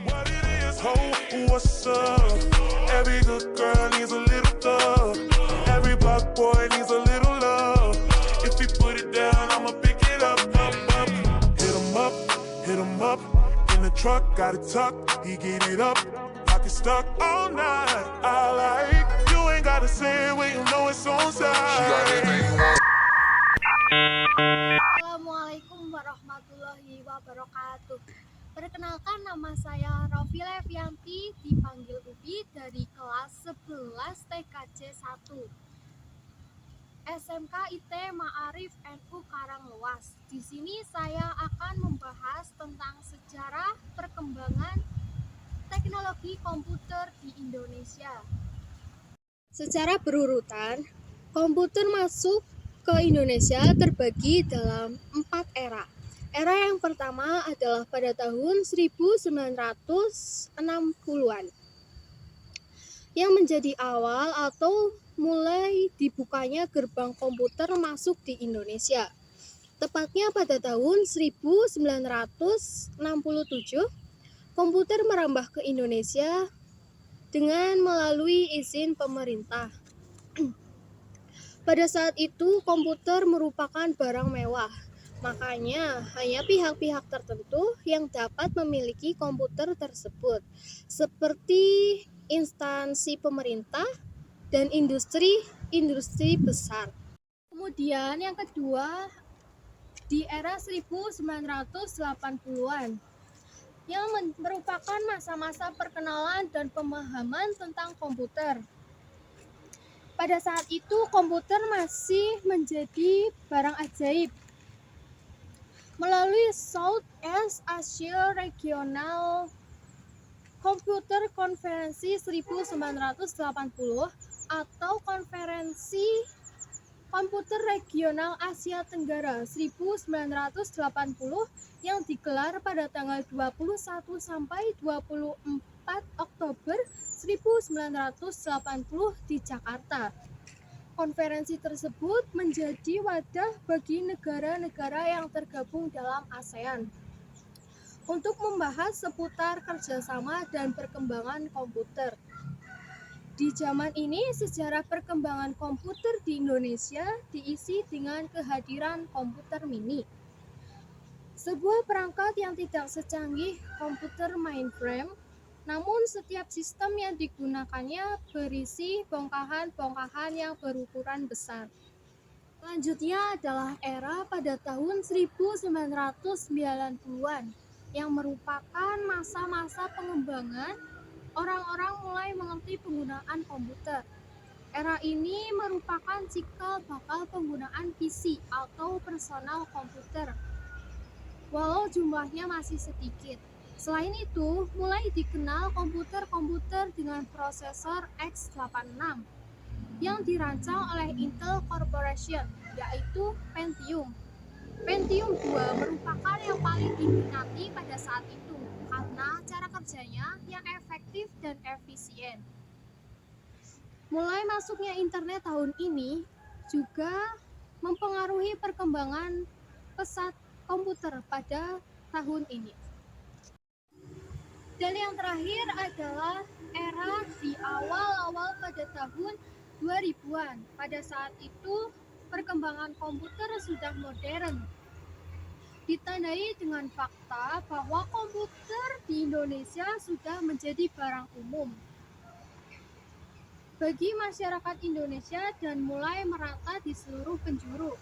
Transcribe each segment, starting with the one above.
What it is, ho, what's up? Every good girl needs a little thug. Every black boy needs a little love. If you put it down, I'ma pick it up, up, up. Hit 'em up. In the truck, got it tucked, he get it up. Pocket stuck all night. I like, you ain't gotta say it when you know it's on side. She got everything you want. Assalamualaikum warahmatullahi wabarakatuh. Perkenalkan, nama saya Rofi Levianti, dipanggil Ubi, dari kelas 11 TKJ 1 SMK IT Ma'arif NU Karanglewas. Di sini saya akan membahas tentang sejarah perkembangan teknologi komputer di Indonesia. Secara berurutan, komputer masuk ke Indonesia terbagi dalam 4 era. Era yang pertama adalah pada tahun 1960-an, yang menjadi awal atau mulai dibukanya gerbang komputer masuk di Indonesia. Tepatnya pada tahun 1967, komputer merambah ke Indonesia dengan melalui izin pemerintah. Pada saat itu, komputer merupakan barang mewah. Makanya, hanya pihak-pihak tertentu yang dapat memiliki komputer tersebut, seperti instansi pemerintah dan industri besar. Kemudian yang kedua, di era 1980-an, yang merupakan masa-masa perkenalan dan pemahaman tentang komputer. Pada saat itu, komputer masih menjadi barang ajaib. Melalui Southeast Asia Regional Computer Konferensi 1980 atau Konferensi Komputer Regional Asia Tenggara 1980 yang digelar pada tanggal 21 sampai 24 Oktober 1980 di Jakarta. Konferensi tersebut menjadi wadah bagi negara-negara yang tergabung dalam ASEAN untuk membahas seputar kerjasama dan perkembangan komputer. Di zaman ini, sejarah perkembangan komputer di Indonesia diisi dengan kehadiran komputer mini. Sebuah perangkat yang tidak secanggih komputer mainframe, namun setiap sistem yang digunakannya berisi bongkahan-bongkahan yang berukuran besar. Selanjutnya adalah era pada tahun 1990-an yang merupakan masa-masa pengembangan orang-orang mulai mengerti penggunaan komputer. Era ini merupakan cikal bakal penggunaan PC atau personal komputer, walau jumlahnya masih sedikit. Selain itu, mulai dikenal komputer-komputer dengan prosesor x86 yang dirancang oleh Intel Corporation, yaitu Pentium. Pentium 2 merupakan yang paling diminati pada saat itu karena cara kerjanya yang efektif dan efisien. Mulai masuknya internet tahun ini juga mempengaruhi perkembangan pesat komputer pada tahun ini. Dan yang terakhir adalah era di awal-awal pada tahun 2000-an. Pada saat itu, perkembangan komputer sudah modern, ditandai dengan fakta bahwa komputer di Indonesia sudah menjadi barang umum bagi masyarakat Indonesia dan mulai merata di seluruh penjuru.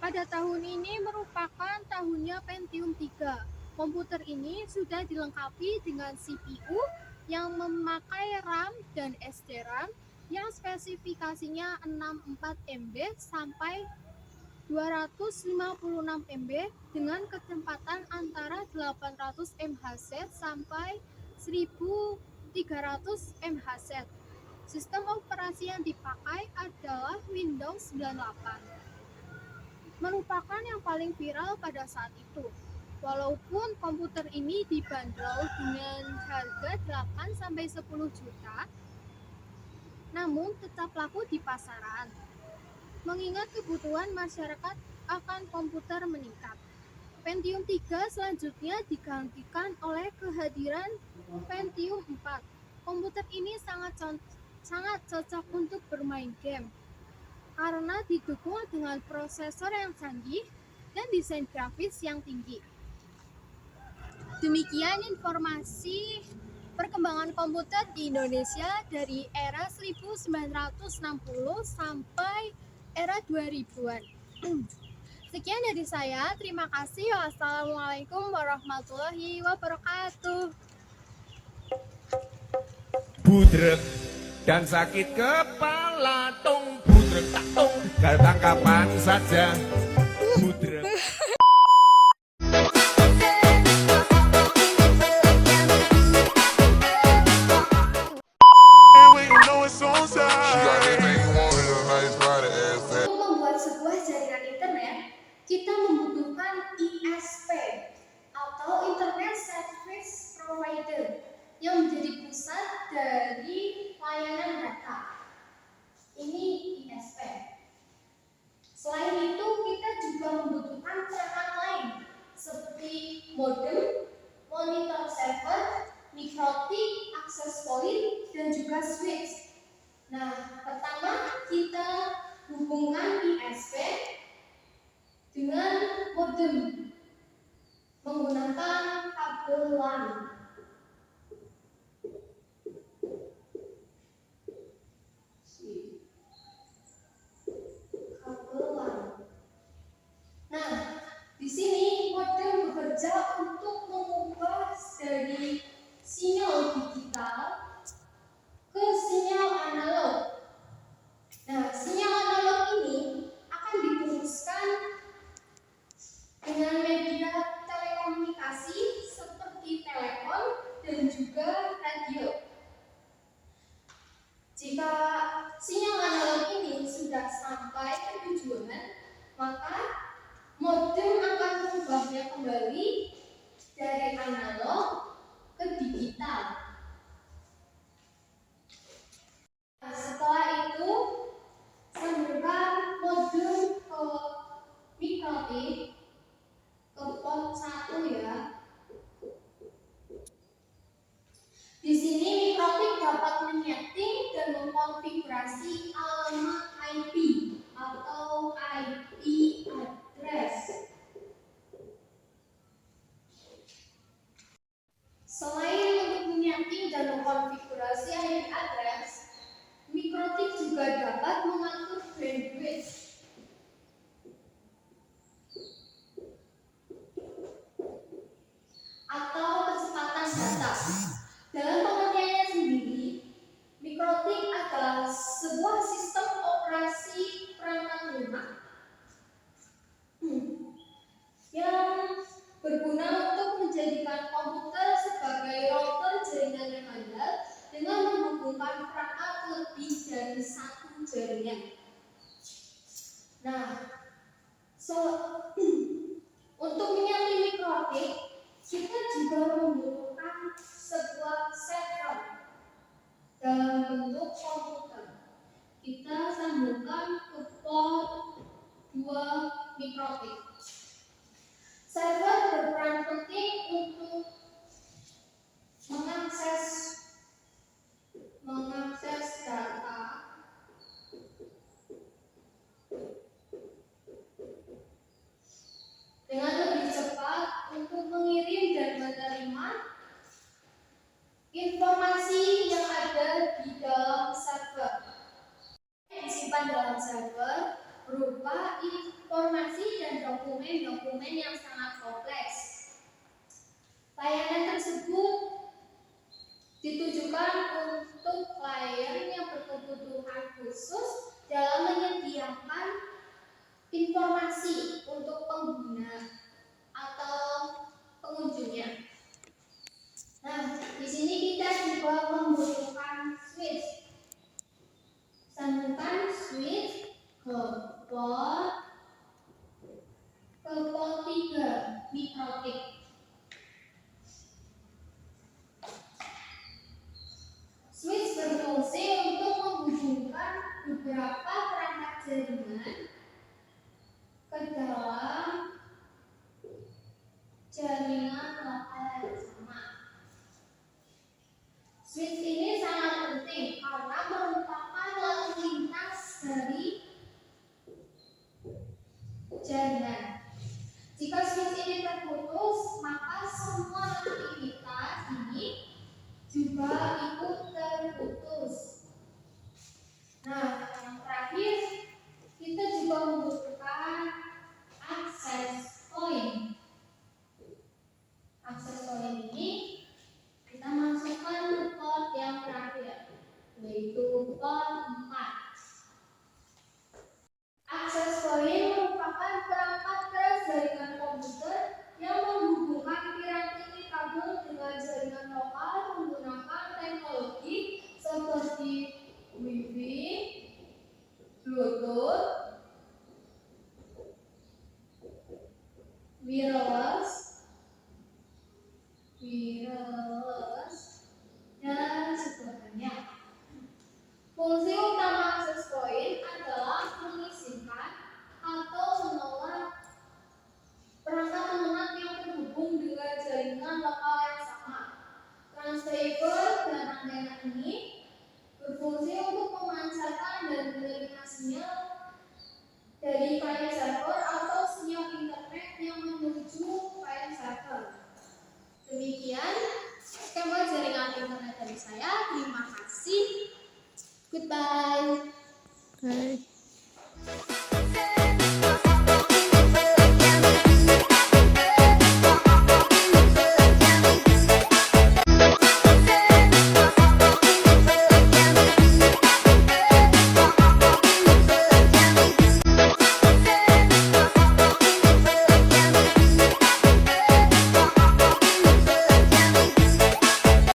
Pada tahun ini merupakan tahunnya Pentium 3. Komputer ini sudah dilengkapi dengan CPU yang memakai RAM dan SD-RAM yang spesifikasinya 64 MB sampai 256 MB dengan kecepatan antara 800 MHz sampai 1300 MHz. Sistem operasi yang dipakai adalah Windows 98. Merupakan yang paling viral pada saat itu. Walaupun komputer ini dibanderol dengan harga 8-10 juta, namun tetap laku di pasaran. Mengingat kebutuhan masyarakat akan komputer meningkat. Pentium 3 selanjutnya digantikan oleh kehadiran Pentium 4. Komputer ini sangat cocok untuk bermain game karena didukung dengan prosesor yang canggih dan desain grafis yang tinggi. Demikian informasi perkembangan komputer di Indonesia dari era 1960 sampai era 2000-an. Sekian dari saya, terima kasih. Wassalamualaikum warahmatullahi wabarakatuh. Budrek dan sakit kepala tung budrek tak tung datang kapan saja budrek. And when you know it's on She got side. everything you want in a nice body ass fat. Untuk membuat sebuah jaringan internet, kita membutuhkan ISP atau Internet Service Provider yang menjadi pusat dari layanan data. Ini ISP. Selain itu, kita juga membutuhkan perangkat lain seperti modem, monitor server, mikrotik, access point, dan juga switch. Nah, pertama kita hubungkan ISP dengan modem menggunakan kabel LAN. Kabel LAN. Nah, di sini modem bekerja untuk mengubah dari sinyal digital ke sinyal analog. Nah, sinyal analog ini akan diteruskan dengan media telekomunikasi seperti telepon dan juga radio. Jika sinyal analog ini sudah sampai ke tujuan, maka modem akan mengubahnya kembali dari analog ke digital. Nah, setelah itu sambungkan modem ke mikrotik ke port 1 ya. Di sini mikrotik dapat menyeting dan mengkonfigurasi alamat IP atau IP address. Selain untuk menyeting dan mengkonfigurasi IP address, mikrotik juga dapat mengatur bandwidth atau kecepatan data. Dalam pengertiannya sendiri, mikrotik adalah sebuah sistem operasi perangkat lunak yang berguna untuk menjadikan komputer sebagai router jaringan yang handal dengan menghubungkan perangkat lebih dari satu jaringan. Nah, untuk menyeting mikrotik, kita juga membutuhkan sebuah server dalam bentuk komputer. Kita sambungkan ke port 2 mikrotik. Server berperan penting untuk mengakses data dengan lebih cepat, untuk mengirim dan menerima informasi yang ada di dalam server. Disimpan dalam server berupa informasi dan dokumen-dokumen yang sangat kompleks. Layanan tersebut ditujukan untuk klien yang berkebutuhan khusus dalam menyediakan informasi untuk pengguna atau pengunjungnya. Nah, di sini kita juga membutuhkan switch. Sambungkan switch ke port ke Ke port 3, mikrotik. Switch berfungsi untuk menghubungkan beberapa perangkat jaringan ke dalam jaringan lokal yang sama. Switch ini sangat penting karena merupakan lalu lintas dari jaringan. Jika switch ini terputus, maka semua aktivitas ini juga ikut terputus. Nah, yang terakhir, kita juga membutuhkan access point. Access point ini kita masukkan ke port yang terakhir, yaitu port 4. Access point merupakan perangkat keras jaringan komputer yang menghubungkan titik kabel dengan jaringan lokal menggunakan teknologi seperti Wi-Fi, Bluetooth, wireless,